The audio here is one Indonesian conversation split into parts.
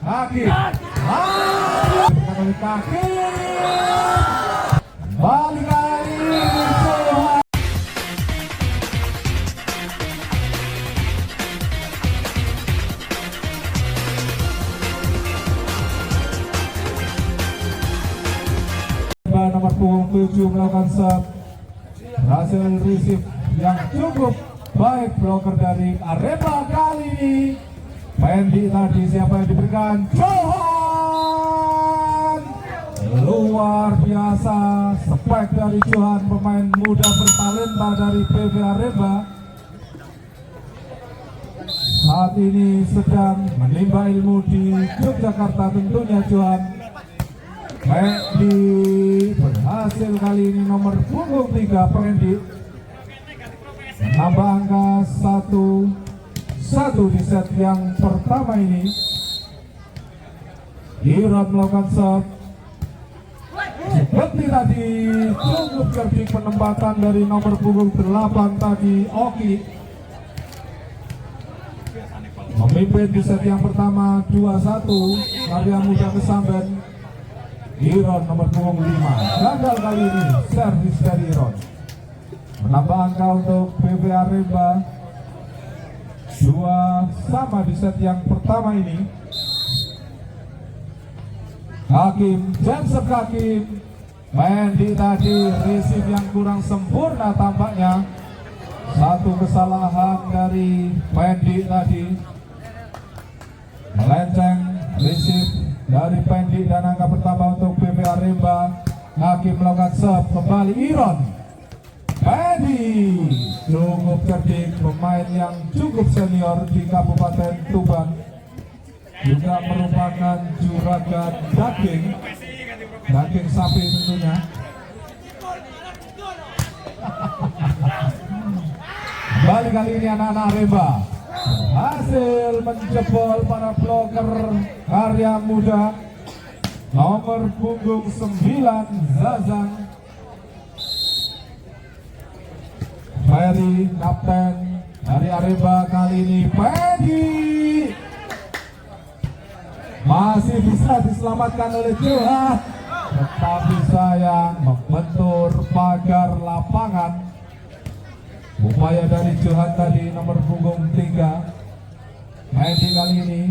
Hakim kaki balik lagi Johan. Nomor punggung 7 melakukan serve, berhasil receive yang cukup baik blocker dari Arema kali ini. Pendi tadi siapa yang diberikan? Johan! Luar biasa spek dari Johan, pemain muda bertalenta dari PV Arema. Saat ini sedang menimba ilmu di Yogyakarta tentunya Johan. Pendi berhasil kali ini nomor punggung 3 Pendi menambah angka 1-1 di set yang pertama ini. Iron melakukan serve seperti tadi, cukup cerdik penempatan dari nomor punggung 8 tadi Oki. Memimpin di set yang pertama 2-1. Karya muda Kesamben. Iron nomor punggung 5 gagal kali ini servis dari Iron, menambah angka untuk PV Arema 2-sama di set yang pertama ini. Hakim Jansep Hakim, Mendi tadi receive yang kurang sempurna tampaknya. Satu kesalahan dari Mendi tadi, melenceng receive dari Pendi dan angka pertama untuk PV Arema. Hakim melakukan serve kembali Iron. Pendi cukup cerdik, pemain yang cukup senior di Kabupaten Tuban, juga merupakan juragan daging sapi tentunya. Kembali kali ini anak-anak Arema hasil menjebol para blocker karya muda nomor punggung 9 Zazang. Ferry kapten dari Arema kali ini. Pedi masih bisa diselamatkan oleh Johan, tetapi sayang membentur pagar lapangan. Upaya dari Johan tadi nomor punggung 3 Pendi kali ini.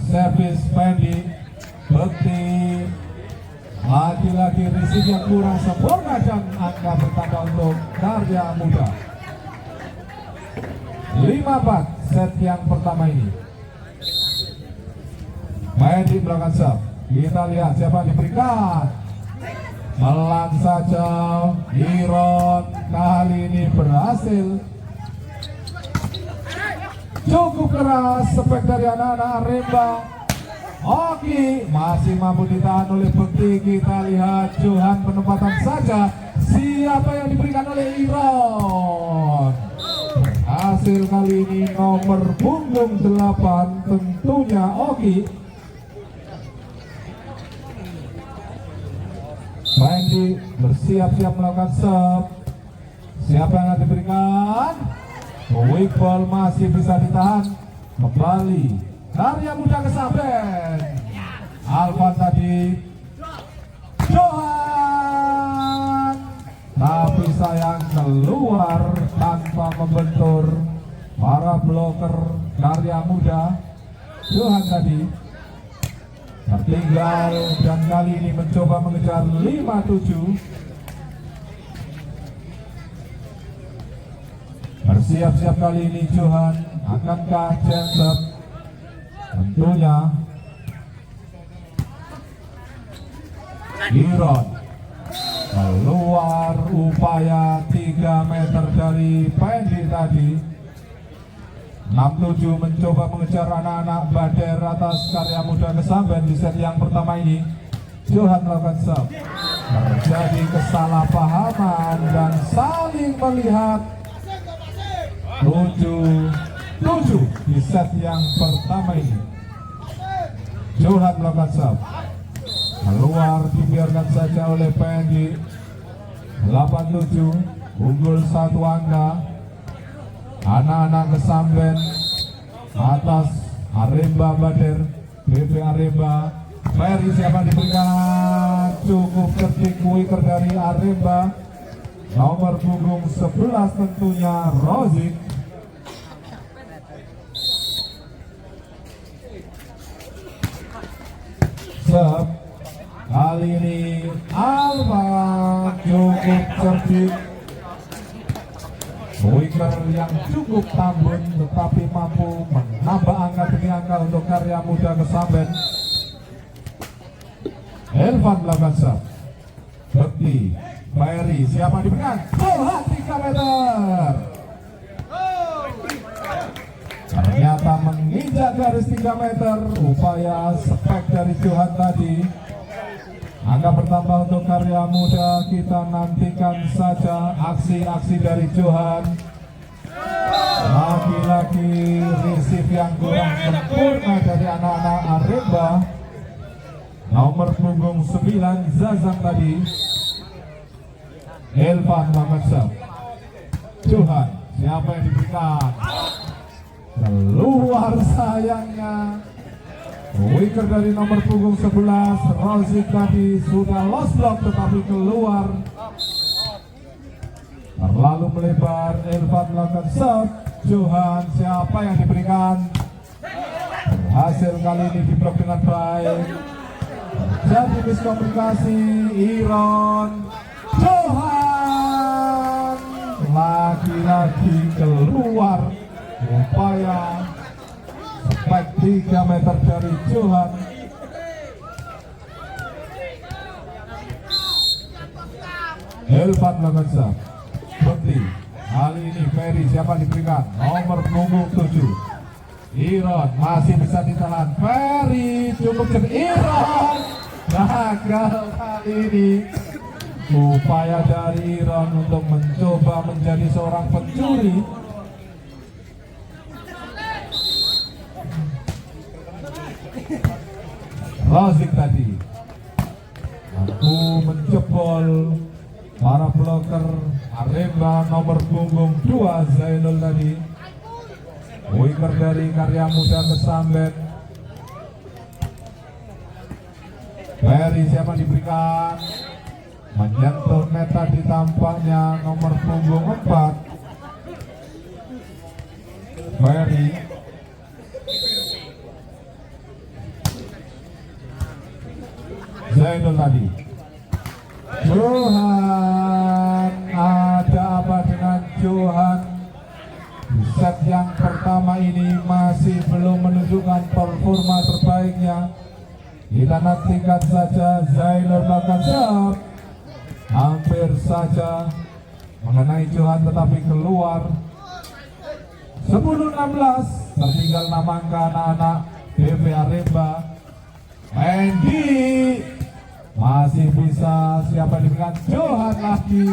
Servis Pendi, bekti lagi-lagi receive yang kurang sempurna dan angka bertambah untuk karya muda. 5-4 set yang pertama ini. Pendi melakukan serve. Kita lihat siapa yang diberikan. Melan saja Iron kali ini berhasil. Cukup keras spek dari anak-anak Arema. Oki masih mampu ditahan oleh Bekti. Kita lihat Johan penempatan saja. Siapa yang diberikan oleh Iron. Hasil kali ini nomor punggung 8 tentunya Oki. Pendi bersiap-siap melakukan serve. Siapa yang akan diberikan? Weak ball masih bisa ditahan. Kembali karya muda Kesamben. Alvan tadi Johan, tapi sayang keluar tanpa membentur para blocker karya muda. Johan tadi tertinggal dan kali ini mencoba mengejar 5-7. Bersiap-siap kali ini Johan. Akankah Jansep? Tentunya Iron keluar, upaya 3 meter dari Pendi tadi. 6-7 mencoba mengejar anak-anak Bader atas karya muda Kesamben di set yang pertama ini. Johan melakukan serve. Terjadi kesalahpahaman dan saling melihat. 7-7 di set yang pertama ini. Johan melakukan serve. Keluar, dibiarkan saja oleh Pendi. 8-7 unggul 1 angka. Anak-anak Kesamben atas Arema Bader, PV Aremba. Ferry siapa diberikan, cukup cerdik wicker dari Aremba. Nomor punggung 11 tentunya Rozik. Serve kali ini Alfa cukup cerdik, wicker yang cukup tambun tetapi mampu menambah angka demi angka untuk Karya Muda Kesamben. Elvan melakukan serve. Bekti Ferry siapa diberikan, bola 3 meter. Ternyata menginjak garis 3 meter. Upaya spek dari Johan tadi. Angka bertambah untuk Karya Muda. Kita nantikan saja aksi-aksi dari Johan. Lagi-lagi receive yang kurang sempurna dari anak-anak Aremba. Nomor punggung 9 Zazang tadi. Elvan Mamasam. Johan siapa yang diberikan, keluar sayangnya. Wicker dari nomor punggung 11 Rozik tadi sudah lost block tetapi keluar. Terlalu melebar. Elvan melakukan serve. Johan siapa yang diberikan, hasil kali ini diblok dengan baik. Jadi miskomunikasi. Iron Johan lagi-lagi keluar. Upaya spek 3 meter dari Johan. Elvan melakukan serve. Bekti kali ini Ferry siapa diberikan, nomor punggung 7 Iron masih bisa ditahan. Ferry cukup cerdik. Iron gagal kali ini. Upaya dari Iron untuk mencoba menjadi seorang pencuri. Rozik tadi mampu menjebol para bloker Aremba. Nomor punggung 2 Zainul tadi. Wicker dari Karya Muda Kesamben. Ferry siapa diberikan, menyentuh net tadi tampaknya nomor punggung 4 Ferry. Zainul tadi. Johan, ada apa dengan Johan? Set yang pertama ini masih belum menunjukkan performa terbaiknya. Kita nantikan saja. Zainul melakukan serve, hampir saja mengenai Johan tetapi keluar. 10-16 tertinggal 6 angka anak-anak BV Aremba. Andy masih bisa siapa diberikan, Johan lagi.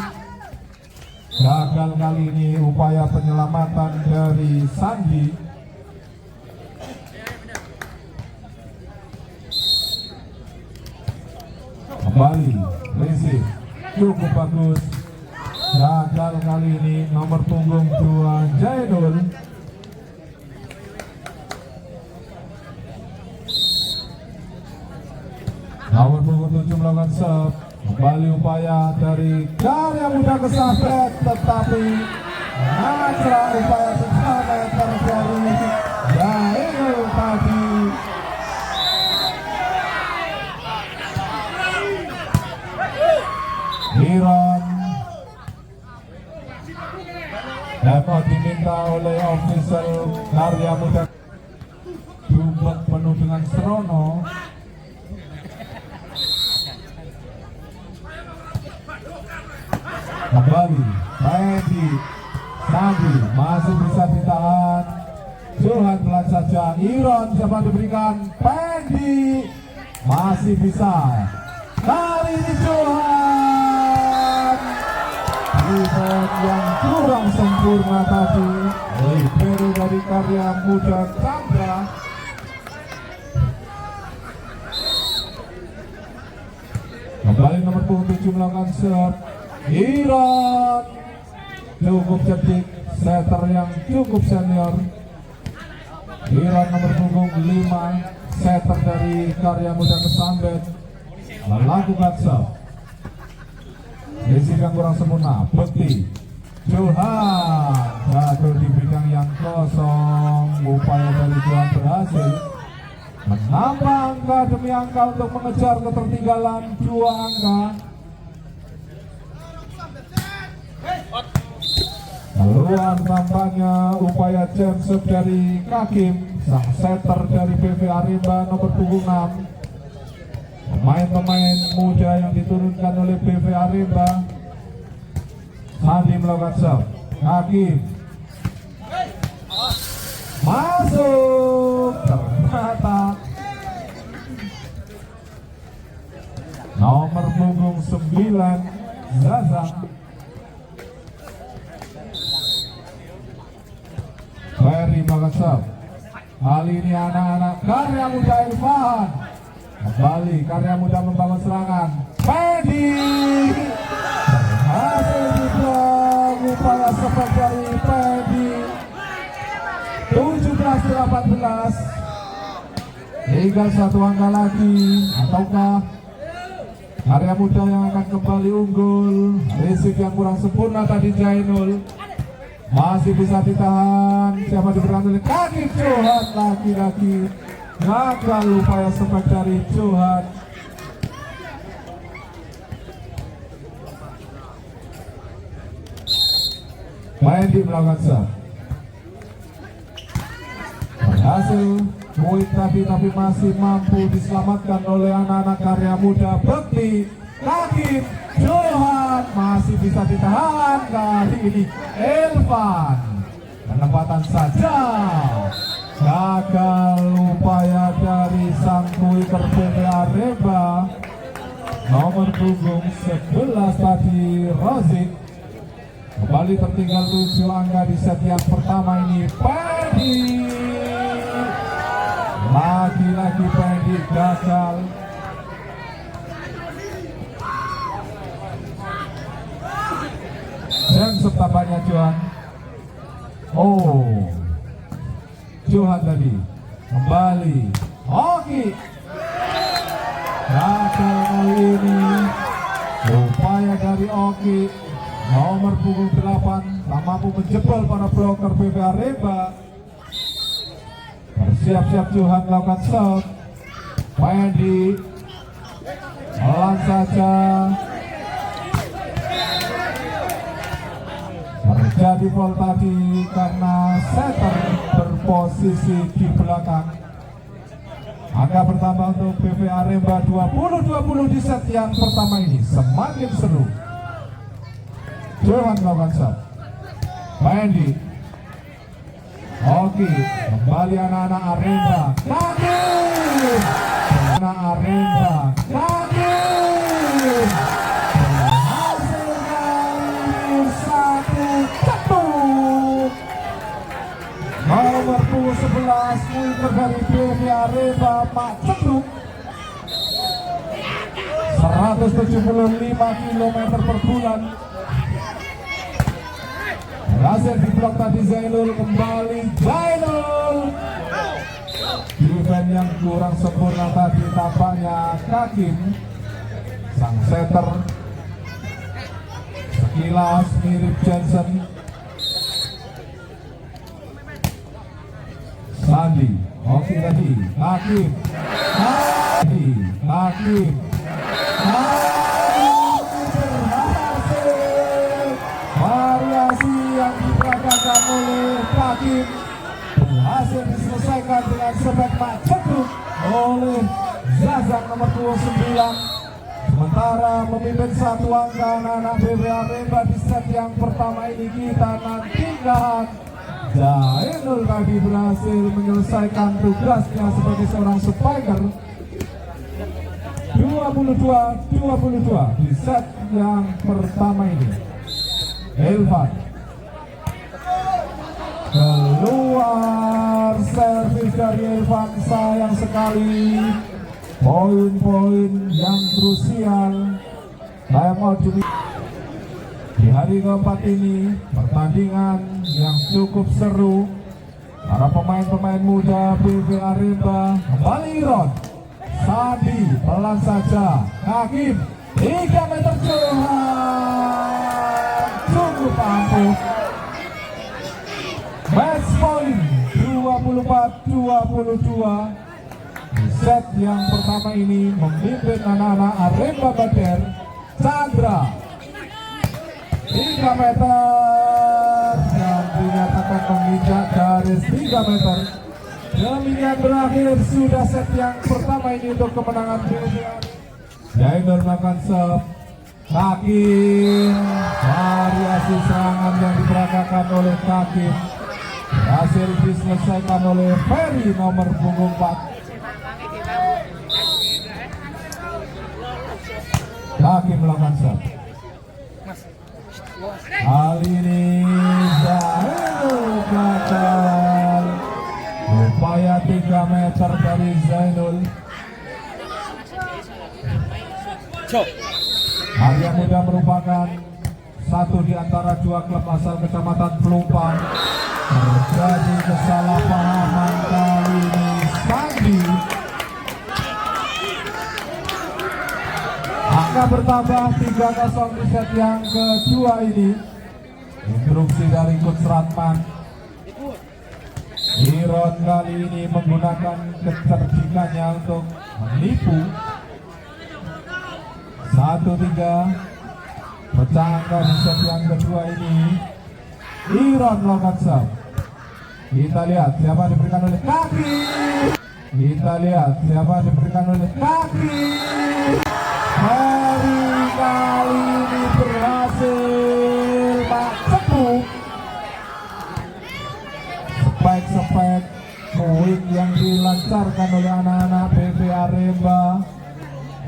Gagal kali ini upaya penyelamatan dari Sandi. Kembali receive cukup bagus. Gagal kali ini nomor punggung 2 Jainul. Nomor punggung 7 melakukan serve. Kembali upaya dari Karya Muda Kesamben tetapi ngacra upaya 3 meter dari Jainul tadi. Iron dapat diminta oleh official Karya Muda. Jumlah penuh dengan serono. Kembali Randy Sandi masih bisa ditahan. Johan pelan saja. Iron siapa diberikan, Pendi masih bisa. Kali ini Johan, rebound yang kurang sempurna tadi. Libero dari Karya Muda Chandra. Kembali nomor punggung 7 melakukan serve. Iron cukup cerdik, setter yang cukup senior. Iron nomor punggung 5, setter dari Karya Muda Kesambet melakukan serve. Risik yang kurang sempurna, Bekti Johan jatuh di bidang yang kosong. Upaya dari Johan berhasil menambah angka demi angka untuk mengejar ketertinggalan 2 angka. Keluar tampaknya upaya jam serve dari Kakim, sang setter dari PV Arimba nomor punggung 6. Pemain-pemain muda yang diturunkan oleh PV Arimba. Sandi melakukan serve. Hakim masuk, ternyata nomor punggung 9 Zazang. Ferry melakukan serve. Kali ini anak-anak Karya Muda Irfan. Kembali Karya Muda membangun serangan. Pedi berhasil juga upaya serve dari Pedi. 17-18. Tinggal 1 angka lagi. Ataukah Karya Muda yang akan kembali unggul? Risik yang kurang sempurna tadi Jainul. Masih bisa ditahan. Siapa diberikan oleh kaki Johan lagi-lagi. Gagal upaya sempat dari Johan. Mendy melakukan serve. Berhasil poin tadi, tapi masih mampu diselamatkan oleh anak-anak Karya Muda. Bekti kaki Johan masih bisa ditahan. Kali ini Elvan penempatan saja. Gagal upaya dari sang kuiter PV Arimba nomor punggung 11 tadi Rozik. Kembali tertinggal 7 angka di set yang pertama ini. Pedi lagi-lagi Pedi gagal. Dan setapanya Johan. Oh, Johan tadi kembali. Oki gagal kali ini. Upaya dari Oki nomor punggung 8 tak mampu menjebol para bloker PV Arimba. Bersiap-siap Johan melakukan serve. Mendy pelan saja. Terjadi foul tadi karena setter berposisi di belakang. Angka bertambah untuk PV Arimba 20-20 di set yang pertama ini. Semakin seru. Johan melakukan serve. Mendy. Oke, kembali anak-anak Arimba. Kadim. Anak Arimba. Kadim. Berhasil kali 1 cetuk. Nomor 11 pointer dari PV Arimba Pak Cetuk. 175 km per bulan. Berhasil diblok tadi Zainul. Kembali Zainul. Defense yang kurang sempurna tadi tampaknya Kakim, sang setter. Sekilas mirip Jensen. Sandi. Oke tadi Kakim. Kakim. Variasi yang diperagakan oleh Kakim berhasil diselesaikan dengan sebet Pak Cetuk oleh Zazang nomor 29. Sementara memimpin 1 angka anak-anak PV Arimba di set yang pertama ini. Kita nantikan Jainul tadi berhasil menyelesaikan tugasnya sebagai seorang spiker. 22-22 di set yang pertama ini. Elvan keluar servis dari Elvan. Sayang sekali poin-poin yang krusial. Time out di hari keempat ini. Pertandingan yang cukup seru. para pemain-pemain muda PV Aremba. Kembali Iron, Sandi pelan saja, Hakim 3 meter Johan cukup ampuh. Match point 24-22. Di set yang pertama ini memimpin anak-anak Aremba Bader. Chandra 3 meter dan dinyatakan menginjak garis 3 meter. Demikian berakhir sudah set yang pertama ini untuk kemenangan BVR. Jainur melakukan serve, Hakim, variasi serangan yang diperagakan oleh Hakim berhasil diselesaikan oleh Ferry nomor punggung 4. Hakim melakukan serve. Kali ini Zainul gagal. Upaya 3 meter dari Zainul. Arya Muda merupakan satu di antara 2 klub asal Kecamatan Pelumpang. Terjadi kesalahpahaman kali ini Sandi. Angka bertambah 3-0 di set yang kedua ini. Instruksi dari Coach Ratman. Iron kali ini menggunakan kecerdikannya untuk menipu. 1-3 pecahan di set yang kedua ini. Iron melakukan serve. Kita lihat siapa diberikan oleh kaki. Kita lihat siapa diberikan oleh kaki. Hari kali ini berhasil Pak Cepu. Spek-spek poin yang dilancarkan oleh anak-anak PV Aremba.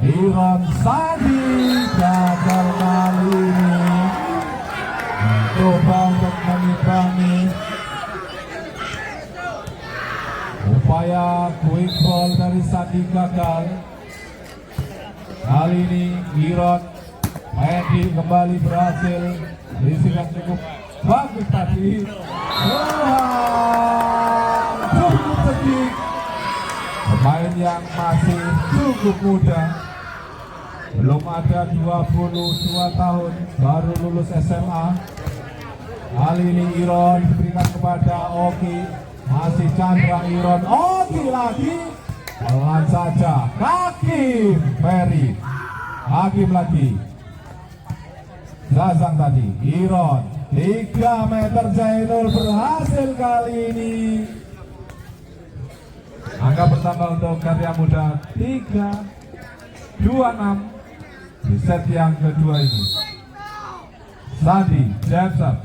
Iron Sandi gagal kali ini mencoba untuk mengimbangi. Upaya quick ball dari Sandi gagal. Kali ini Iron Mendy kembali berhasil isi yang cukup bagus tadi. Cukup sedikit. Pemain yang masih cukup muda, belum ada 22 tahun, baru lulus SMA. Kali ini Iron diberikan kepada Oki. Masih Chandra, Iron, Oki lagi. Pelan saja, Hakim, Ferry, Hakim lagi. Zazang tadi, Iron, 3 meter Zainul berhasil kali ini. Angka bertambah untuk Karya Muda 3-26 di set yang kedua ini. Sandi, Jensen,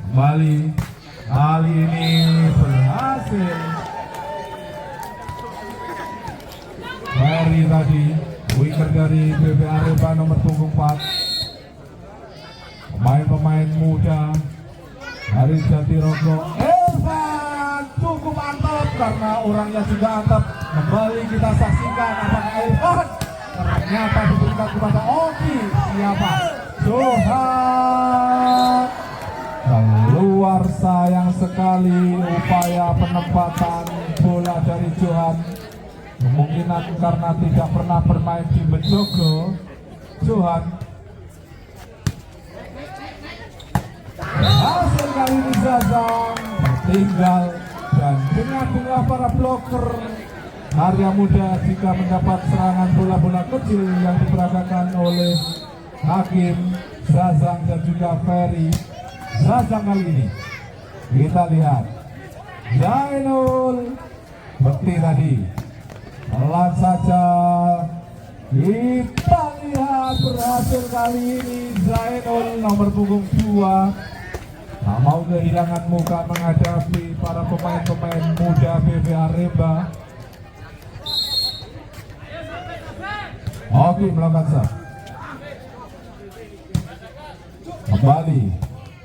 kembali, kali ini berhasil. Ferry tadi, winger dari BV Aremba nomor punggung 4. Pemain-pemain muda dari Jatirogo. Evan cukup mantap karena orangnya juga mantap. Kembali kita saksikan apakah Evan ternyata diberikan kepada Oki. Siapa? Johan. Keluar, sayang sekali upaya penempatan bola dari Johan. Kemungkinan karena tidak pernah bermain di Bejogo, Johan. Hasil kali ini Zazang tertinggal dan tengah-tengah para bloker Arya Muda jika mendapat serangan bola-bola kecil yang diperagakan oleh Hakim, Zazang dan juga Ferry. Zazang kali ini kita lihat Zainul bekti tadi. Pelan saja kita lihat berhasil kali ini Zainul nomor punggung 2. Tak mau kehilangan muka menghadapi para pemain-pemain muda BV Aremba. Oke, melakukan serve. Kembali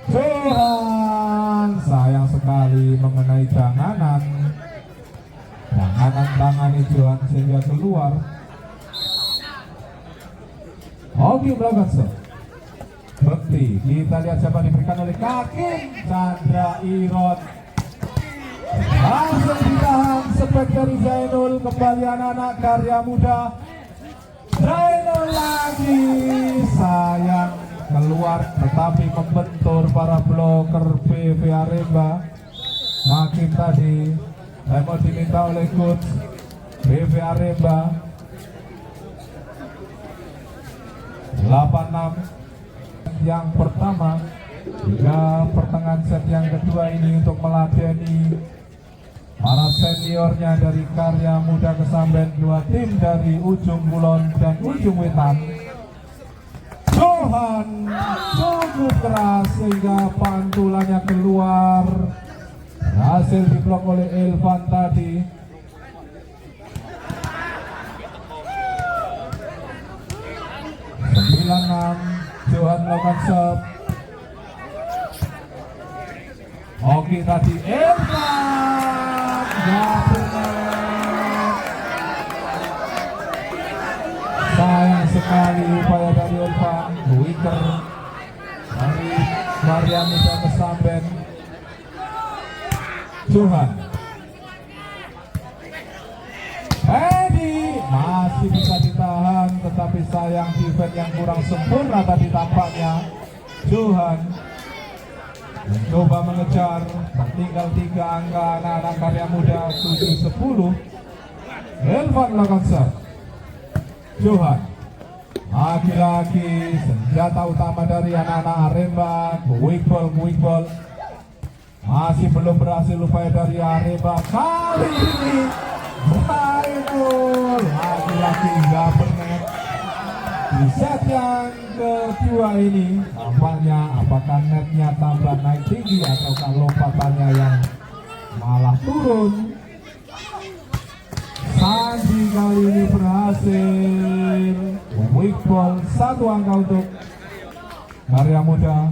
Johan, sayang sekali mengenai tanganan tangan Johan sehingga keluar. Oke, melakukan serve. Bekti, kita lihat siapa diberikan oleh kaki. Chandra, Iron, Langsung ditahan spek dari Zainul. Kembali anak-anak karya muda. Zainul lagi, sayang keluar tetapi membentur para bloker PV Aremba. Hakim tadi mau diminta oleh coach PV Aremba. 8-6 yang pertama hingga pertengahan set yang kedua ini untuk meladeni para seniornya dari karya muda Kesamben, dua tim dari ujung kulon dan ujung wetan. Johan cukup keras sehingga pantulannya keluar, berhasil diblok oleh Elvan tadi. Johan melakukan shot. Oke tadi Elvan nggak benar. Sayang sekali upaya dari Elvan. Wicker dari Maria Muda Kesamben. Johan masih bisa ditahan, tetapi sayang defense yang kurang sempurna tadi tampaknya. Johan mencoba mengejar, tinggal 3 angka anak-anak karya muda 7-10. Elvan melakukan serve. Johan lagi-lagi senjata utama dari anak-anak Aremba. Quick ball masih belum berhasil upaya dari Aremba. Kali ini Zainul lagi-lagi nggak benar. Di set yang kedua ini tampaknya apakah netnya tambah naik tinggi ataukah lompatannya yang malah turun. Sandi kali ini berhasil weak ball 1 angka untuk karya muda.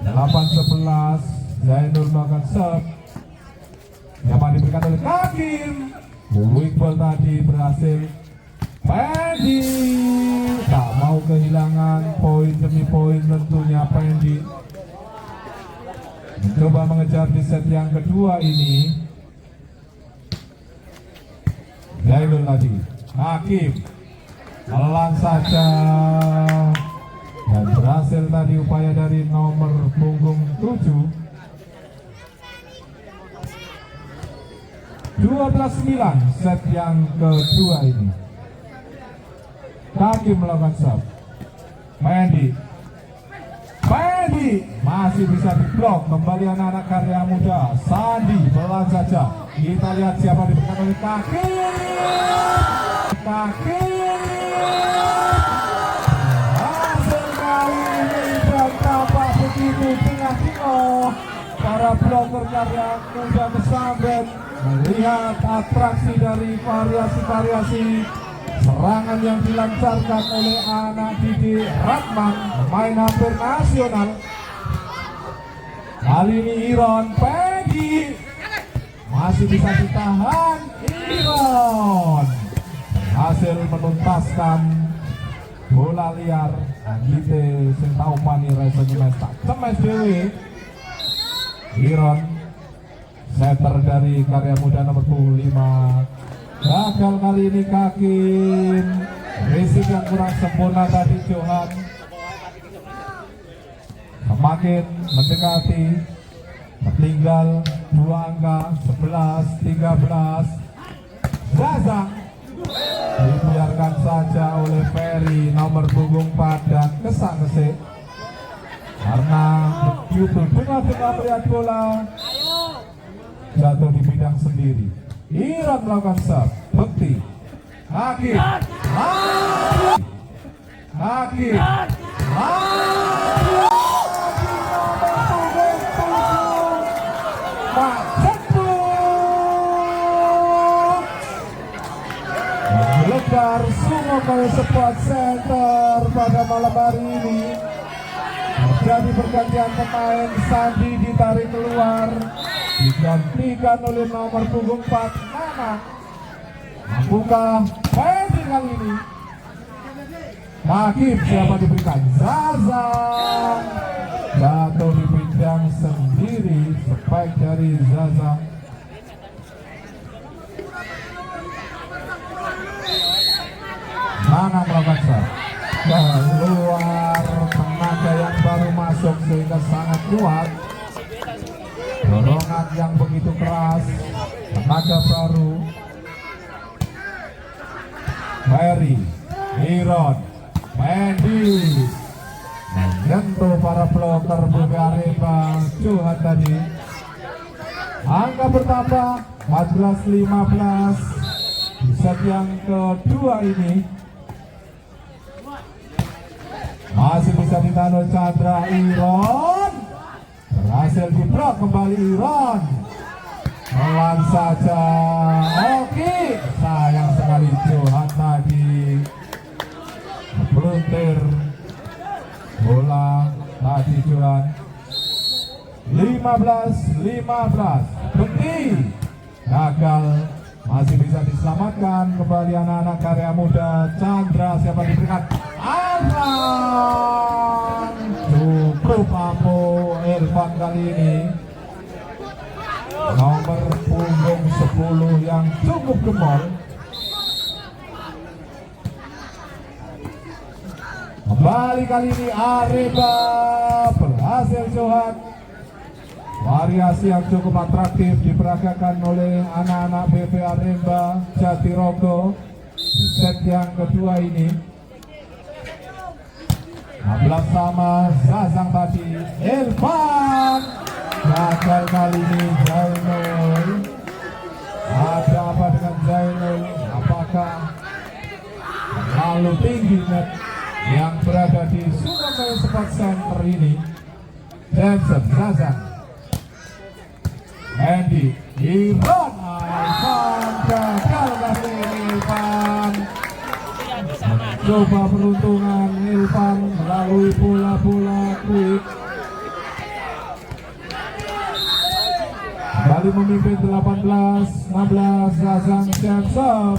8-11 Zainul melakukan serve yang diberikan oleh Hakim. Weak ball tadi berhasil. Pendi tak mau kehilangan poin demi poin tentunya. Pendi mencoba mengejar di set yang kedua ini. Zainul tadi, Hakim pelan saja dan berhasil tadi upaya dari nomor punggung 7. 12-9 set yang kedua ini. Hakim melakukan serve. Pendi masih bisa diblok. Kembali anak-anak karya muda. Sandi pelan saja. Kita lihat siapa diberikan oleh Hakim. Hasil kali ini dan tampak begitu tengah-tengah. Para bloker karya muda Kesamben melihat atraksi dari variasi-variasi serangan yang dilancarkan oleh anak Didi Ratman, pemain hampir nasional. Kali ini Iron Peggy masih bisa ditahan. Iron hasil menuntaskan bola liar. Anggite sing tau pani resenya tak cemes dewe. Iron setter dari karya muda nomor 5 gagal kali ini. Hakim risik yang kurang sempurna tadi. Johan semakin mendekati, tinggal 2 angka. 11-13 Zazang dibiarkan saja oleh Ferry nomor punggung 4 dan kesak-kesik karena begitu tengah-tengah melihat bola jatuh di bidang sendiri. Iron melakukan serve. Bekti Hakim melebar Sungai Sport Center pada malam hari ini. Terjadi pergantian pemain. Sandi ditarik keluar, digantikan oleh nomor punggung 4 Nana. Mampukah Pendi kali ini? Hakim siapa diberikan? Zazang jatuh di bidang sendiri. baik dari Zaza. Nana melakukan serve keluar, tenaga yang baru masuk sehingga sangat kuat, dorongan yang begitu keras, tenaga baru. Ferry, Iron, Mendy menyentuh para bloker BPI Arema Johan tadi. Angka bertambah 14-15 di set yang kedua ini. Masih bisa ditahan oleh Chandra. Iron berhasil diblok kembali. Iron pelan saja. Oke, sayang sekali Johan tadi meluntir bola tadi. Johan 15-15 Bekti gagal, masih bisa diselamatkan kembali anak-anak karya muda. Chandra siapa diberikan Arman, cukup mampu Irfan kali ini, nomor punggung 10 yang cukup gemol. Kembali kali ini Arema berhasil. Johan, variasi yang cukup atraktif diperagakan oleh anak-anak BPI Arema Jatirogo di set yang kedua ini. 16 sama Zazang tadi. Irfan gagal kali ini. Zainul, ada apa dengan Zainul? Apakah terlalu tinggi net yang berada di Surabaya Sport Center ini? Jensen, Zazang, Andy, Irfan, gagal kali ini. Irfan coba peruntungan. Irfan melalui bola-bola quick kembali memimpin 18-16. Zazang Jensen,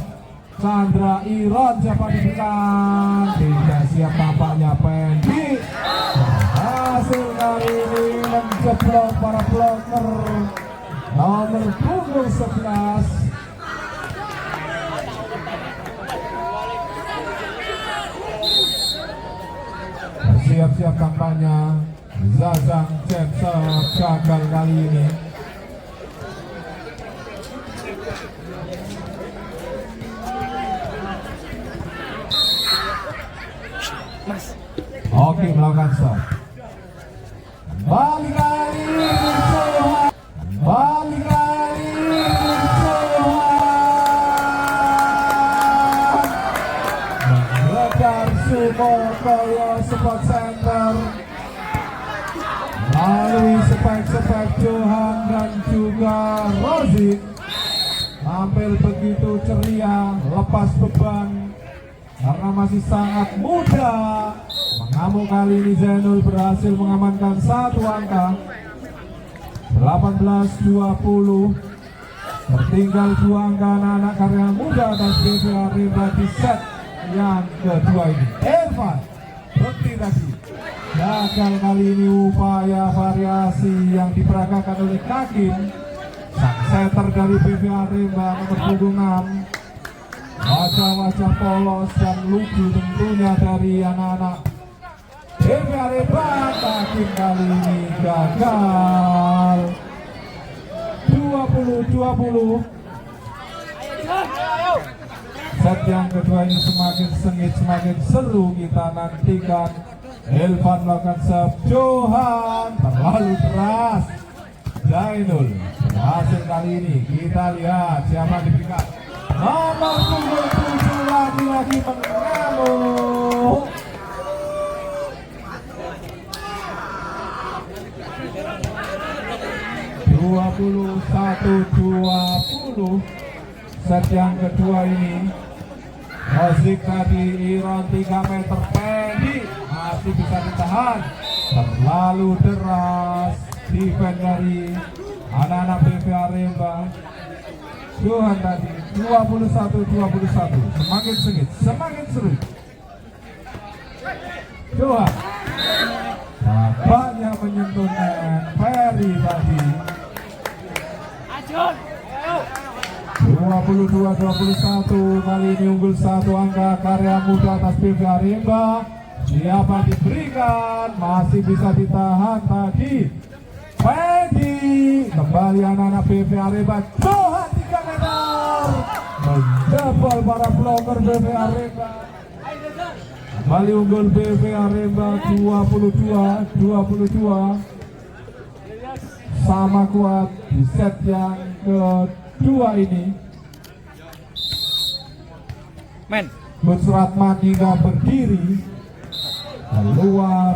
Chandra. Iron siapa diberikan, tidak siap tampaknya. Pendi hasil kali ini menjeblok para bloker nomor punggung 11. Siap-siap tampaknya Zazang Jensen gagal kali ini. Oke, melakukan stop. Kembali kali Johan, kembali kali Johan, menggelegar Surabaya Sport Center melalui spek-spek Johan dan juga Rozi. Tampil begitu ceria, lepas beban karena masih sangat muda. Mengamuk kali ini Zainul berhasil mengamankan satu angka. 18-20. Tertinggal 2 angka anak-anak karya muda atas BPI Arema di set yang kedua ini. Irfan Bekti tadi gagal kali ini. Upaya variasi yang diperagakan oleh Kakin, sang setter dari BPI Arema nomor punggung 6. Wajah-wajah polos dan lucu tentunya dari anak-anak BPI Arema. Kakin kali ini gagal. 20-20. Set yang kedua ini semakin sengit, semakin seru kita nantikan. Irfan melakukan serve. Johan terlalu keras. Zainul berhasil kali ini. Kita lihat siapa diberikan. Nomor 7 lagi-lagi mengamuk. (21-20) set yang kedua ini. Rozik tadi. Iron 3 meter. Pendi masih bisa ditahan. Terlalu deras defense dari anak-anak BPI Arema. Johan tadi 21-21. Semakin sengit, semakin seru. Johan banyak menyentuh net. Ferry tadi 22-21 kali ini unggul satu angka Karya Muda atas PVA Rimba. Siapa diberikan, masih bisa ditahan tadi Fendi. Kembali anak-anak PVA Rimba, Johan 3 meter menjebol para blocker PVA Rimba. Kembali unggul PVA Rimba 22-22, sama kuat di set yang kedua ini. Nusrat hingga berdiri keluar,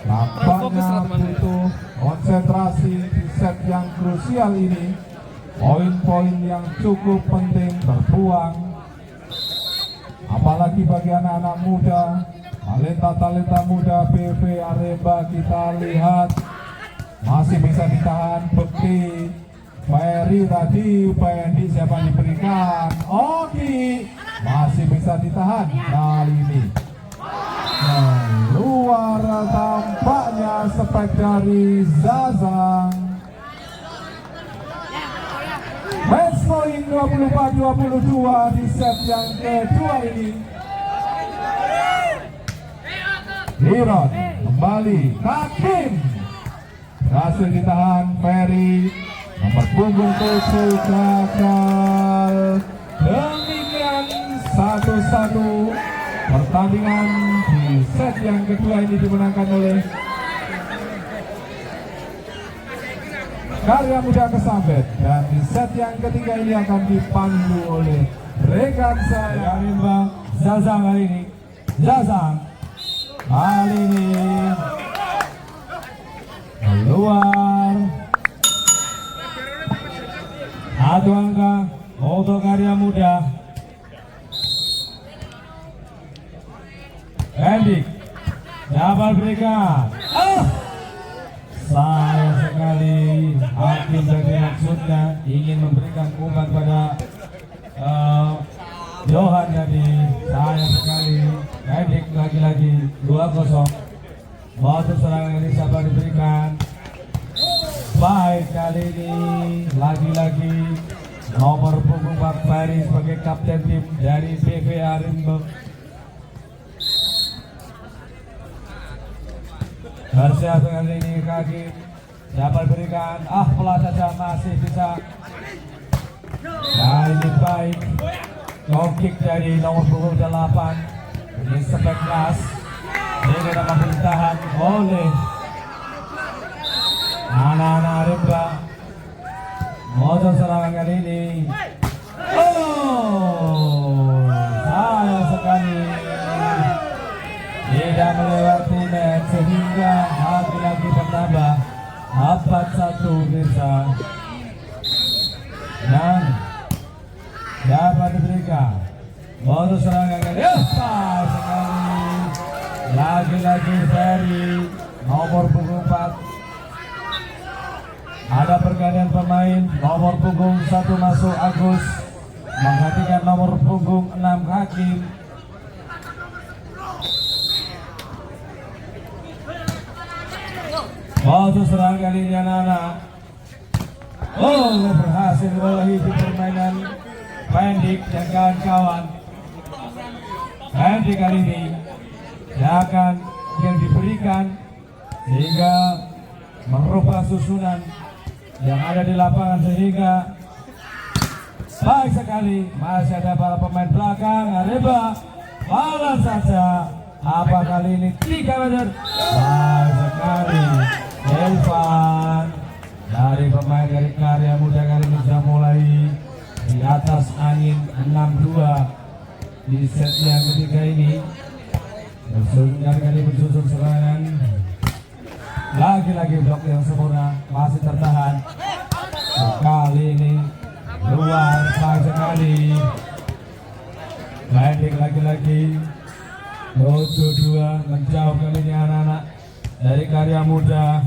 nampaknya butuh konsentrasi di set yang krusial ini. Poin-poin yang cukup penting terbuang, apalagi bagi anak-anak muda, talenta-talenta muda PVA Rimba. Kita lihat masih bisa ditahan. Bekti Ferry tadi, Fendi siapa diberikan, Oki masih bisa ditahan kali ini. Keluar tampaknya spek dari Zazang. Match point 24-22 di set yang kedua ini. Iron kembali, Hakim berhasil ditahan. Ferry nomor punggung 7 gagal. Demikian 1-1 pertandingan di set yang kedua ini dimenangkan oleh Karya Muda Kesambet, dan di set yang ketiga ini akan dipandu oleh rekan saya Rimba Zazang kali ini. Zazang kali ini keluar satu angka untuk Karya Muda. Hendik dapat berikan. Sayang sekali, Hakim dari maksudnya ingin memberikan umpan pada Johan tadi. Sayang sekali, Hendik lagi-lagi 2-0. Waktu serangan ini siapa diberikan? Baik, kali ini lagi-lagi nomor punggung 4 Ferry sebagai kapten tim dari PVA Rimba. Harusnya kali ini kaki dapat berikan, pelan saja masih bisa. Nah, ini baik, low kick dari nomor punggung 8 ini spek keras. Ini dapat ditahan oleh anak-anak Rimba. Motor serangan kali ini, sayang sekali tidak melewati net, sehingga lagi-lagi bertambah 4-1 bisa. Dan dapat diberikan motor serangan kali ini, sekali lagi-lagi Ferry nomor punggung 4. Ada pergantian pemain, nomor punggung 1 masuk Agus menggantikan nomor punggung 6 Hakim. Waktu serang kali ini anak-anak berhasil mengolahi di permainan Pendik dan kawan-kawan. Pendik kali ini akan yang diberikan sehingga merubah susunan yang ada di lapangan, sehingga baik sekali masih ada para pemain belakang Rimba. Balas saja, apa kali ini 3 meter, baik sekali Elvan dari pemain dari Karya Muda kali ini sudah mulai di atas angin 6-2 di set yang ketiga ini. Kali bersusun serangan, lagi-lagi blok yang sempurna masih tertahan. Kali ini luar baik sekali. Landing lagi-lagi 7-2 menjauh kali ini anak-anak dari Karya Muda.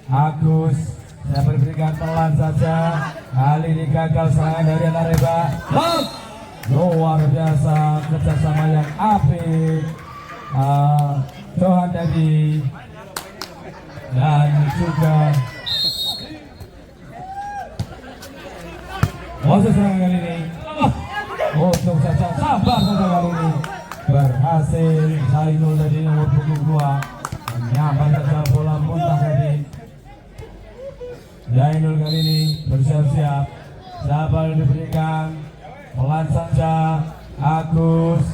Agus saya berikan pelan saja, kali ini gagal serangan dari anak Rimba. Luar biasa kerjasama yang apik Johan tadi, dan juga Proses serangan kali ini untuk saja sabar saja kali ini berhasil Zainul dari nomor punggung 2 menyambar saja bola muntah tadi. Zainul kali ini bersiap-siap, sabar diberikan, pelan saja Agus.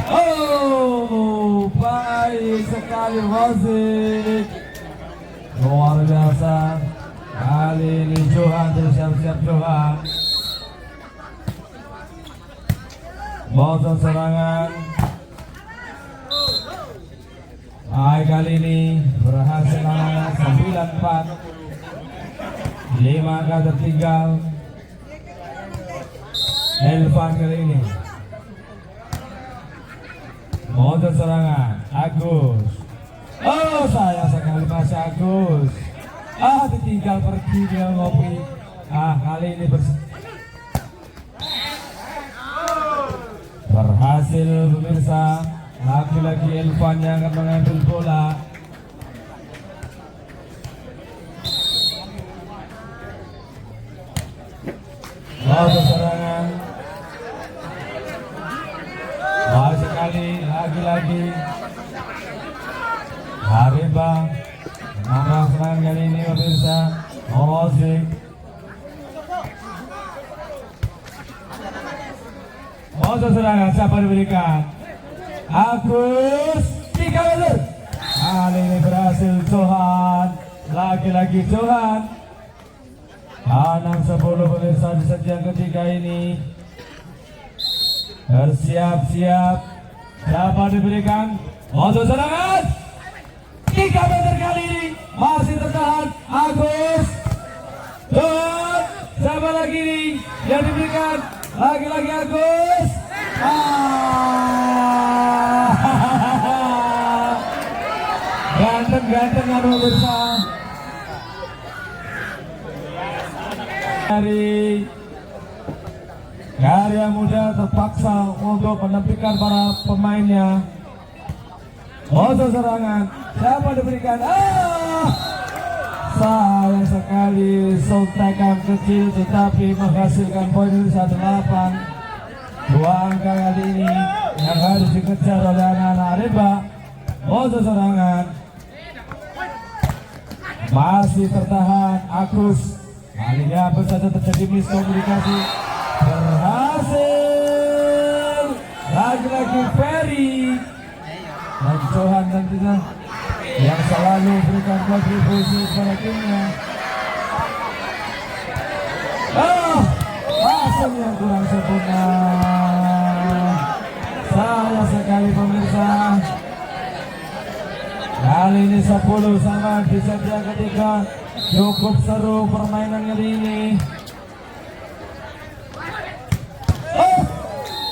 Oh, baik sekali Rozik, luar biasa. Kali ini Johan bersiap-siap. Johan motor serangan. Baik, kali ini berhasil anak 9-4, 5 angka tertinggal. Elvan kali ini motor serangan Agus. Oh, sayang sekali masih Agus. Ditinggal pergi dia ngopi. Kali ini berhasil pemirsa. Lagi-lagi Elvan yang akan mengambil bola. Motor serangan. Baik sekali, lagi-lagi Harimba menambah serangan kali ini pemirsa. Rozik motor serangan, siapa diberikan? Agus, 3 meter. Kali ini berhasil Johan. Lagi-lagi Johan. 6-10 pemirsa di set yang ketiga ini. Bersiap-siap, siapa diberikan? Motor serangan 3 meter kali ini masih tertahan Agus. Johan, siapa lagi nih yang diberikan? Lagi-lagi Agus. Ganteng-ganteng ya pemirsa. Dari Karya Muda terpaksa untuk menepikan para pemainnya. Motor serangan, siapa diberikan? Sayang sekali, sontakan kecil tetapi menghasilkan poin 18. 2 angka kali ini yang harus dikejar oleh anak-anak Harimba. Motor serangan masih tertahan Agus. Kali ini apa saja terjadi miskomunikasi. Berhasil lagi-lagi Ferry dan Johan tentunya yang selalu berikan kontribusi kepada timnya. Pasang yang kurang sempurna. Sayang sekali pemirsa. Kali ini 10 sama di set yang ketiga. Cukup seru permainan kali ini.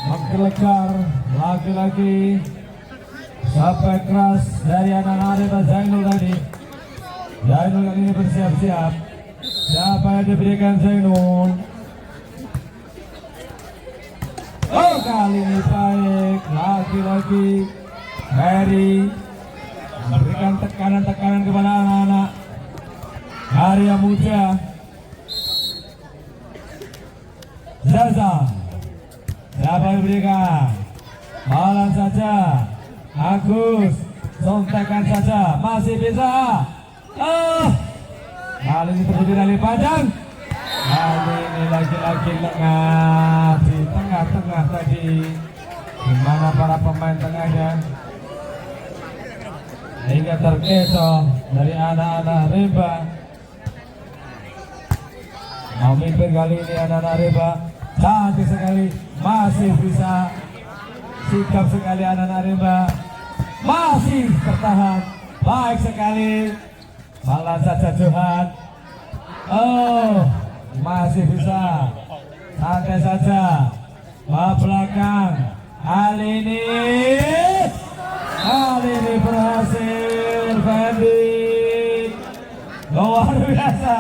Menggelegar lagi-lagi sampai keras dari anak-anak Harimba. Zainul tadi. Zainul kali ini bersiap-siap. Siapa yang diberikan Zainul? Kali ini baik. Lagi-lagi Ferry memberikan tekanan-tekanan kepada anak-anak Karya Muda. Zaza, siapa yang berikan? Malam saja Agus, sontakan saja, masih bisa. Kali ini terjadi rally panjang. Kali ini lagi-lagi lengah di tengah-tengah tadi. Dimana para pemain tengahnya hingga terkecoh dari anak-anak Harimba. Memimpin kali ini anak-anak Harimba. Cantik sekali, masih bisa. Sikap sekali anak-anak Harimba. Masih tertahan. Baik sekali. Malah saja Johan. Masih bisa. Santai saja. Belakang. Kali ini berhasil Fendi. Luar biasa.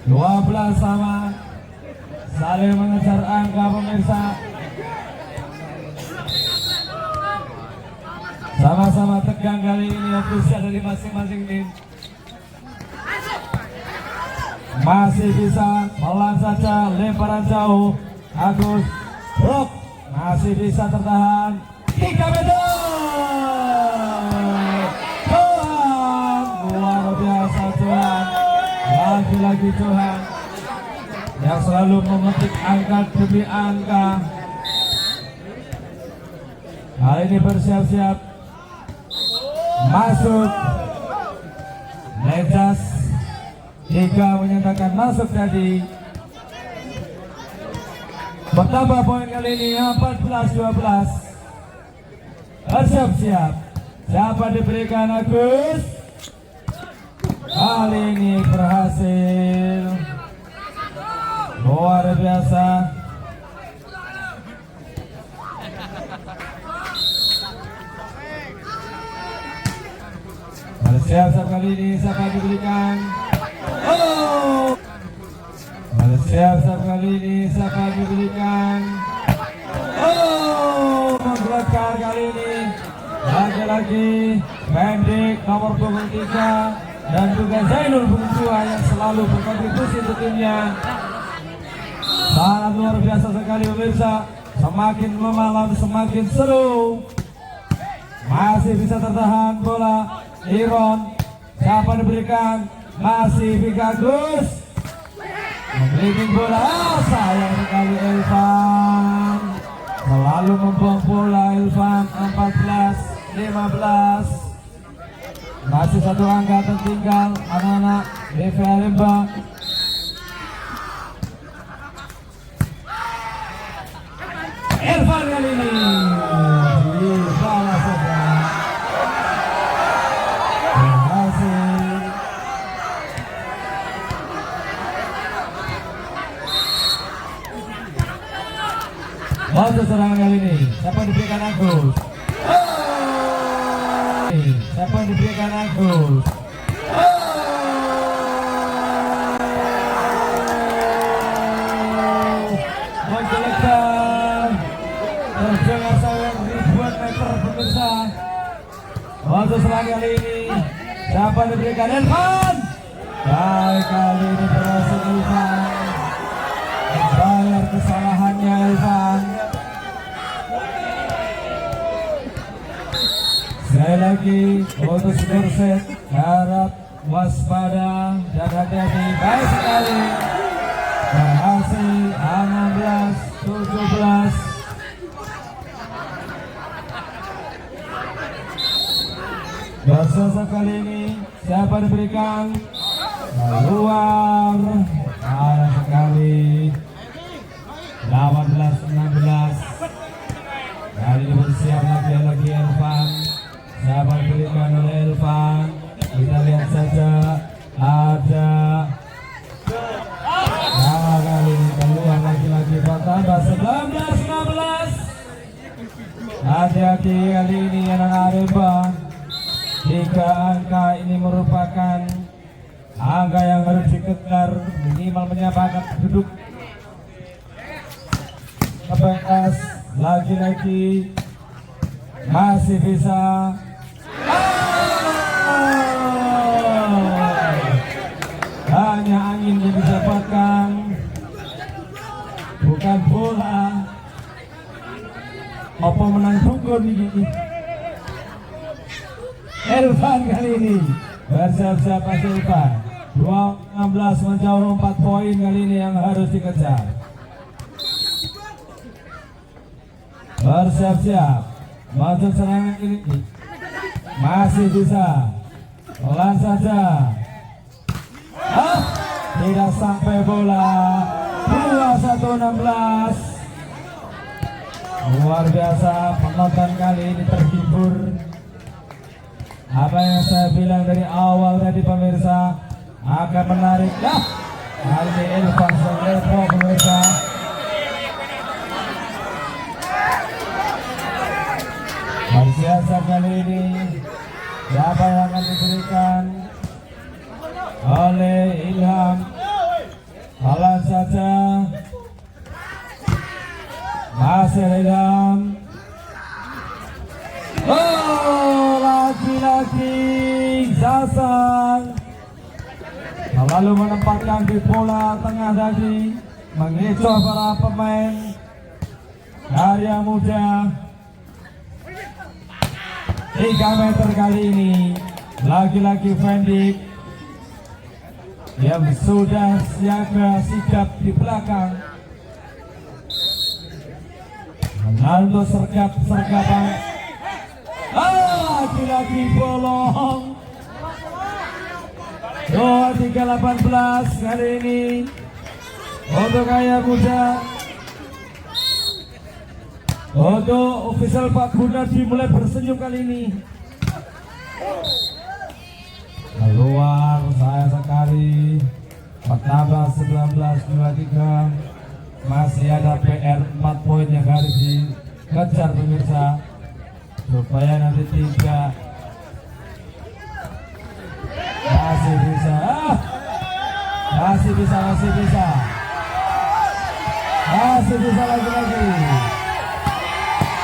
12 sama. Saling mengejar angka pemirsa. Sama-sama tegang kali ini ofisial dari masing-masing tim. masih bisa pelan saja, lemparan jauh. Agus Brok masih bisa tertahan. 3 meter. Johan, luar biasa Johan. Lagi-lagi Johan yang selalu memetik angka demi angka. Kali ini bersiap-siap masuk. Lejas 3 menyatakan masuk tadi. Bertambah poin kali ini 14-12. Bersiap-siap. Siapa diberikan Agus? Kali ini berhasil. Luar biasa. Bersiap-siap kali ini siapa diberikan? Oh. Bersiap-siap kali ini siapa diberikan? Oh, menggelegar kali ini. Lagi-lagi pendek nomor 23 dan juga Zainul Bungtua yang selalu berkontribusi untuk timnya. Sangat luar biasa sekali pemirsa. Semakin memalam semakin seru. Masih bisa tertahan bola. Iron, siapa diberikan? Masih Vigagus. Memiliki bola, sayang sekali Elvan. Selalu membuang bola Elvan. 14-15. Masih 1 angka tertinggal anak-anak BVA Lembang. Elvan kali ini dibalas saja. Berhasil. Untuk serangan kali ini siapa diberikan Agus? Siapa diberikan Agus? Menjelekkan terdengar sayang ribuan meter pemirsa. Untuk serangan kali ini siapa diberikan Elvan? Baik, kali ini berhasil Elvan membayar kesalahannya Elvan. Sekali lagi untuk skor set, harap waspada dan hati-hati. Baik sekali, berhasil 16-17. Berselesai kali ini siapa diberikan? Keluar. Sayang sekali 18-16. Kali ini bersiap lagi Elvan. Siapa diberikan oleh Elvan? Kita lihat saja. Ada. Nah, kali ini keluar lagi bertambah 19-16. Hati-hati kali ini anak Lembang. 3 angka ini merupakan angka yang harus dikejar, minimal menyamakan penduduk KPS. Lagi-lagi masih bisa. Hanya angin yang didapatkan, bukan bola. Apa menang dukun ini? Elvan kali ini bersiap-siap Elvan. 2-16 menjauh 4 poin kali ini yang harus dikejar. Bersiap-siap masuk serangan ini. Masih bisa. Pelan saja. Tidak sampai bola. 21-16. Luar biasa, penonton kali ini terhibur. Apa yang saya bilang dari awal tadi pemirsa, akan menarik. Kali ini Elvan Solevo pemirsa. Bersiap kali ini siapa yang akan diberikan oleh Ilham. Pelan saja. Masih Ilham. Oh, lagi-lagi Zasan. selalu menempatkan di bola tengah tadi, mengecoh para pemain Karya Muda. 3 meter kali ini lagi-lagi Fendik yang sudah siaga sigap di belakang. Ronaldo sergapan. Lagi-lagi bolong. 23-18 kali ini untuk Karya Muda. Untuk official Pak Gunardi mulai bersenyum kali ini. Keluar saya sekali. Bertambah 19-23. Masih ada PR 4 poin yang harus dikejar pemirsa, supaya nanti 3 masih bisa lagi-lagi.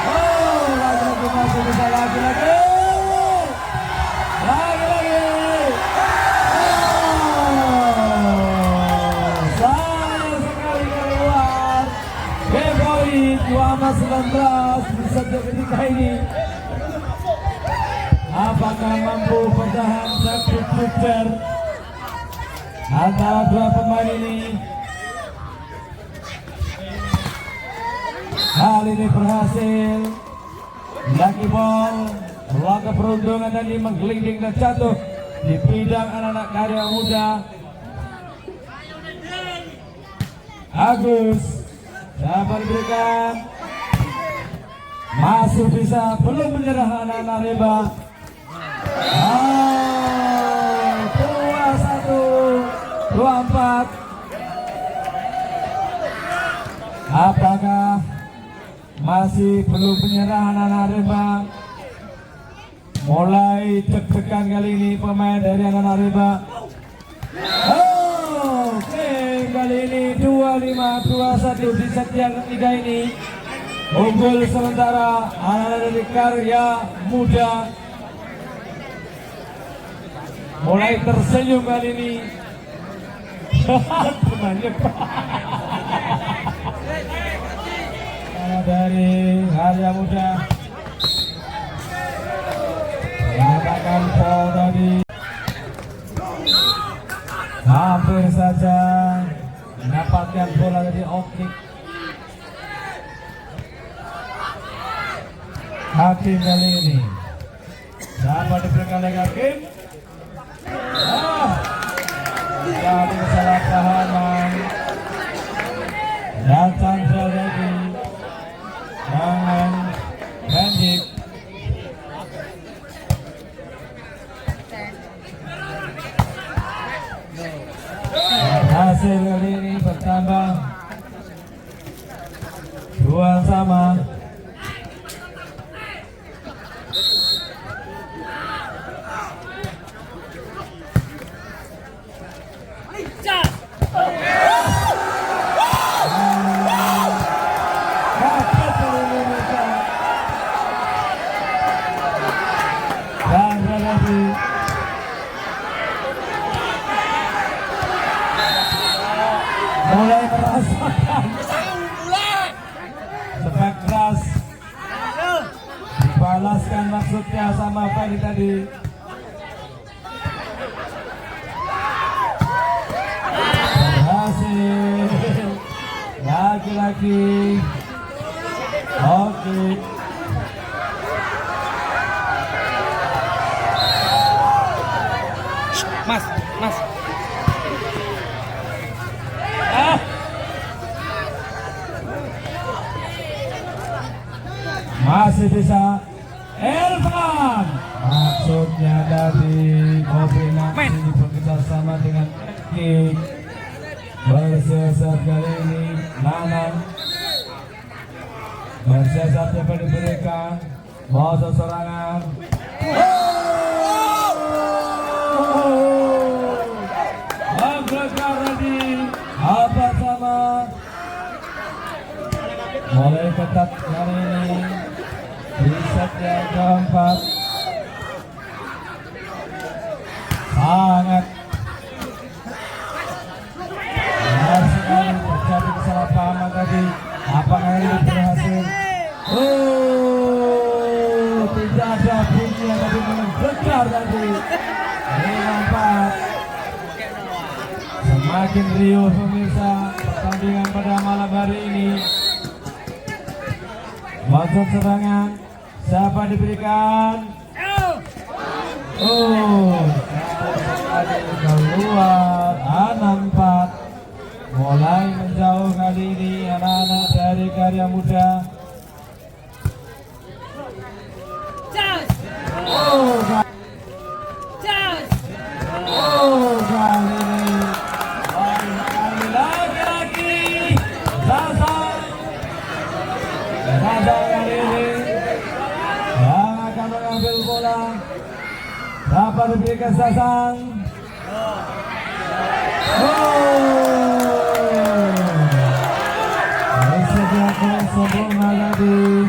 Lagi-lagi masih bisa lagi-lagi. Sayang sekali keluar. Beboy 2-19 bisa ketika ini. Apakah mampu bertahan David Bukter antara dua pemain ini? Kali ini berhasil. Lucky ball, laga peruntungan tadi menggelinding dan jatuh di bidang anak-anak Karya Muda. Agus dapat diberikan, masih bisa, belum menyerah anak-anak Reba. 2-1, 2-4. Apakah masih belum menyerah anak-anak Reba? Mulai deg-degan kali ini pemain dari anak-anak Reba. Oke, kali ini 25-21 di set yang ketiga ini. Unggul sementara anak-anak dari Karya Muda. Mulai tersenyum kali ini. Temannya dari Karya Muda mengatakan foul tadi. Hampir saja mendapatkan bola dari Okik. Hakim kali ini dapat diberikan oleh Hakim. Jadi kesalahpahaman dan Chandra lagi dengan Bendik. Hasil kali ini bertambah 2-2. Mulai merasakan sepak keras, dibalaskan maksudnya sama Fadi tadi. Berhasil lagi-lagi. Oke, Mas. masih bisa Elvan, maksudnya dari kombinasi bekerja sama dengan Kick. Bersiasat kali ini Nanang, bersiasat dapat diberikan bawah serangan. Tadi apa sama mulai ketat kali ini di set yang keempat. Sangat keluar tadi. 5-4. Semakin riuh pemirsa pertandingan pada malam hari ini. Masuk serangan, siapa diberikan? Sekali keluar. 6-4. Mulai menjauh kali ini anak-anak dari Karya Muda. Kali ini lagi-lagi Zazan kali ini yang akan mengambil bola. Dapat diberikan Zazan. Disediakan sempurna tadi.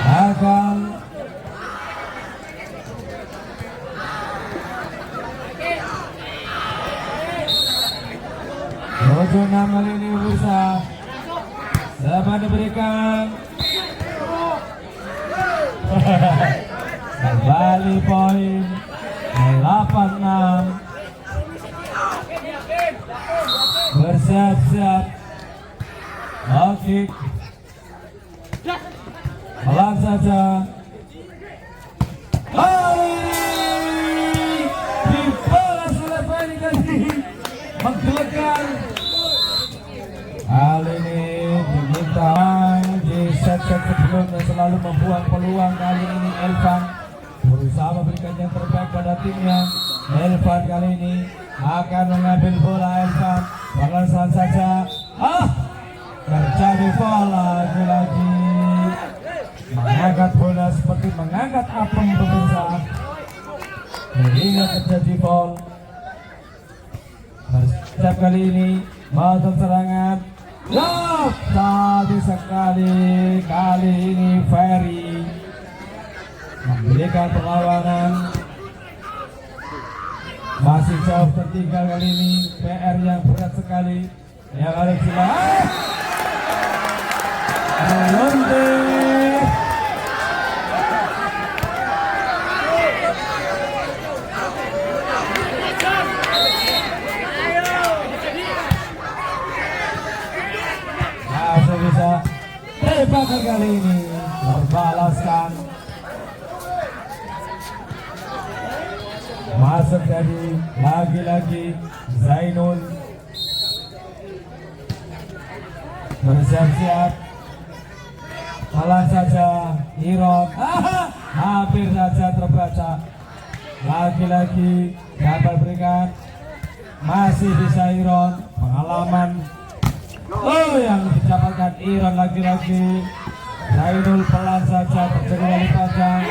Akan Rojo 6 kali ini bisa dapat diberikan. Kembali poin 8-6. Bersiap-siap. Oke. Pelan saja. Dibalas oleh Ferry tadi. Menggelegar. Kali ini diminta di set-set sebelumnya selalu membuang peluang. Kali ini Elvan berusaha memberikan yang terbaik pada timnya. Elvan kali ini akan mengambil bola. Elvan balasan saja. Terjadi foul lagi. Mengangkat bola seperti mengangkat apem pemirsa. Sehingga terjadi foul. Setiap kali ini masuk serangan. Tadi sekali. Kali ini Ferry memberikan perlawanan. Masih jauh tertinggal kali ini. PR yang berat sekali. Yang harus dilakukan. Bisa tembakan kali ini terbalaskan. Masuk jadi lagi-lagi Zainul. Bersiap-siap. Pelan saja Iron. Hampir saja terbaca. Lagi-lagi dapat berikan. Masih bisa Iron. Pengalaman. Yang didapatkan Iron lagi-lagi. Zainul pelan saja terjadi kali panjang.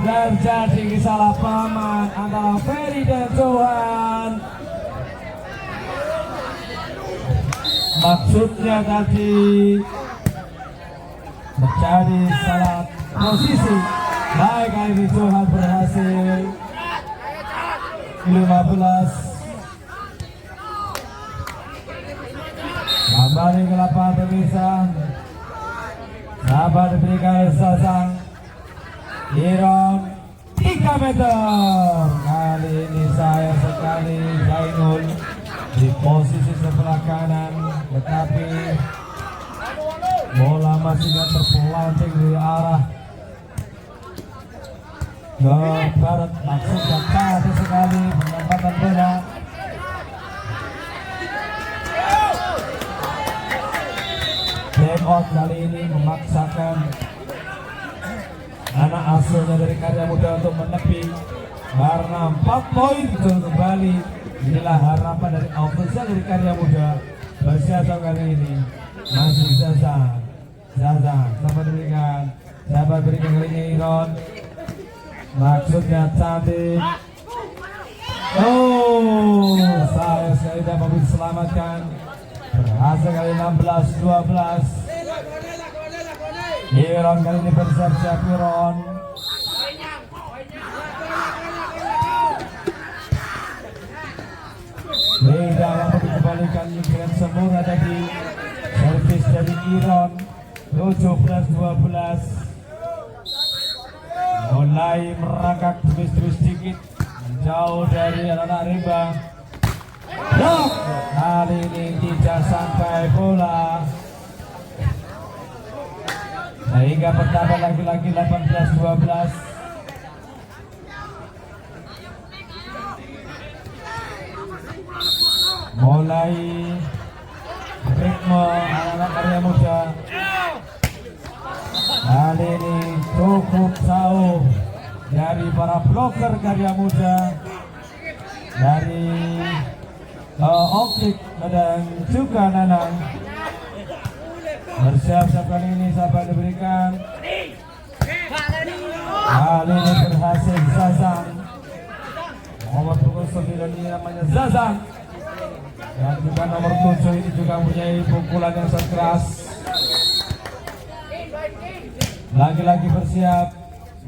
Terjadi kesalahpahaman antara Ferry dan Johan. Maksudnya tadi menjadi salah posisi. Baik kali ini Johan berhasil. 15. Kembali ke lapangan pemirsa. Dapat diberikan Sasang. Iron 3 meter. Kali ini sayang sekali Zainul di posisi sebelah kanan, tetapi bola masih terpelanting di arah ke barat. Maksudnya tadi sekali penempatan bola. Game out kali ini memaksakan anak asuhnya dari Karya Muda untuk menepi karena 4 poin kembali. Inilah harapan dari ofisial dari Karya Muda. Bersiap kali ini masih Zaza dapat diberikan, kali ini Iron. Maksudnya cantik. Sayang sekali dapat diselamatkan. Berhasil kali 16-12. Iron kali ini bersiap-siap Iron. dikembalikan dengan semula tadi. Servis dari Iron 17-12. Mulai merangkak terus sedikit jauh dari anak-anak Rimba. Blok kali ini tidak sampai bola. Sehingga bertambah lagi-lagi 18-12. Mulai ritme anak-anak Karya Muda. Kali ini cukup jauh dari para bloker Karya Muda, dari Optik dan juga Nanang. Bersiap-siap kali ini siapa diberikan. Kali ini berhasil Zazang. Nomor punggung 9 ini namanya Zazang. Dan juga nomor 7 ini juga mempunyai pukulan yang sangat keras. Lagi-lagi bersiap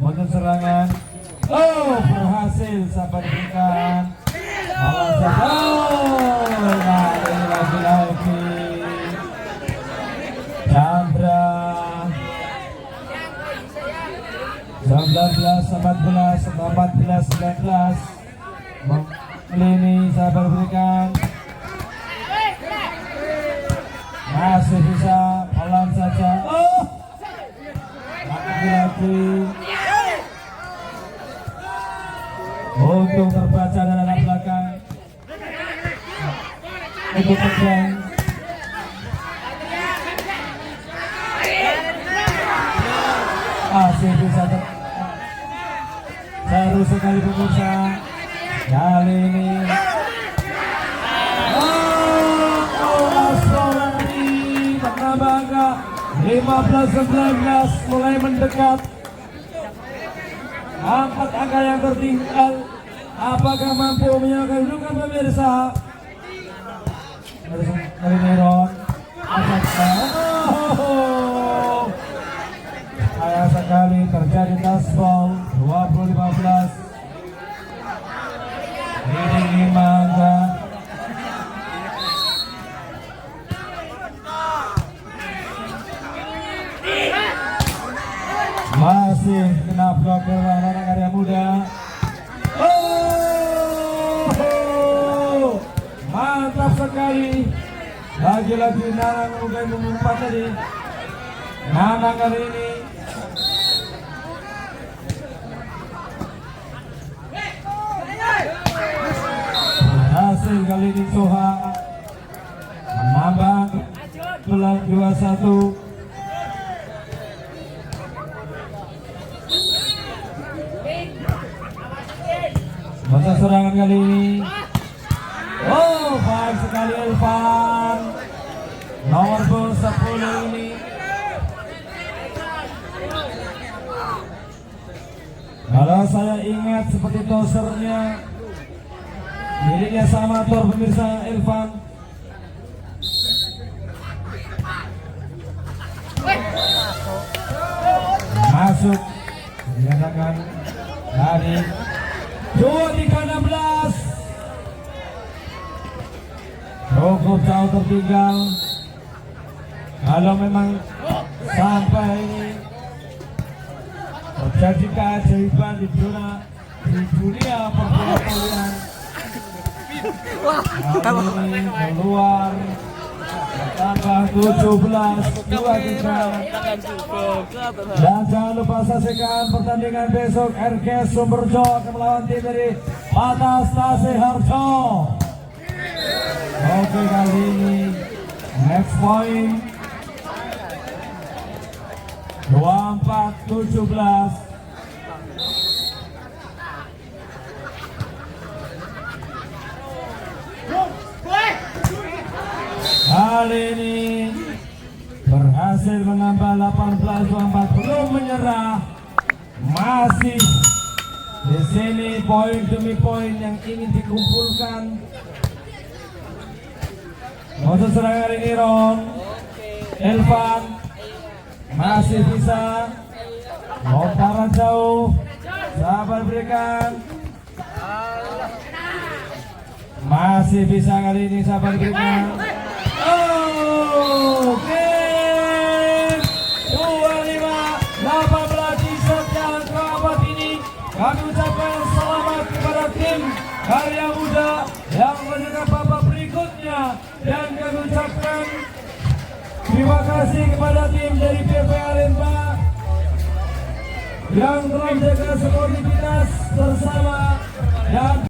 untuk serangan. Oh, berhasil siapa diberikan. Nah, ini lagi-lagi Chandra. 19-14, 14-19. Ini sabar berikan. Masih bisa pelan saja. Oh, lagi-lagi untuk terbaca dari anak belakang. Untuk tegang. Masih bisa seru sekali pemirsa. Kali ini bangga 15-19 mulai mendekat. Angkat angka yang tertinggal. Apakah mampu menyamakan kedudukan pemirsa? Dari Neron. Sayang sekali terjadi touchball 20-15. Ini mangga. Masih kena bloker anak-anak Karya Muda. Oh, mantap sekali. Lagi-lagi Nanang mungkin mengumpat tadi. Nanang kali ini hasil kali ini Soha menambah 21. Masa serangan kali ini. Oh, baik sekali Elvan. Nomor 10 ini. Kalau saya ingat seperti tosernya, dirinya sama Tor pemirsa Elvan. Masuk dinyatakan dari 23-16. Cukup jauh tertinggal. Kalau memang sampai ini terjadi keajaiban di dunia perbolaan. Kali ini keluar tambah 17-23. Dan jangan lupa saksikan pertandingan besok. RGS Sumberjo akan melawan tim dari Patas Tasih Harjo. Oke, kali ini next point 24-17. Kali ini berhasil menambah 18-24, belum menyerah. Masih di sini poin demi poin yang ingin dikumpulkan. Untuk serangan ini Ron Elvan masih bisa lontaran jauh. Sabar berikan. Masih bisa kali ini sahabat berikutnya. Oke. 25-18 di set yang keempat ini. Kami ucapkan selamat kepada tim Karya Muda yang menjaga babak berikutnya. Dan kami ucapkan terima kasih kepada tim dari PPA Lembang yang telah menjaga sportivitas bersama dan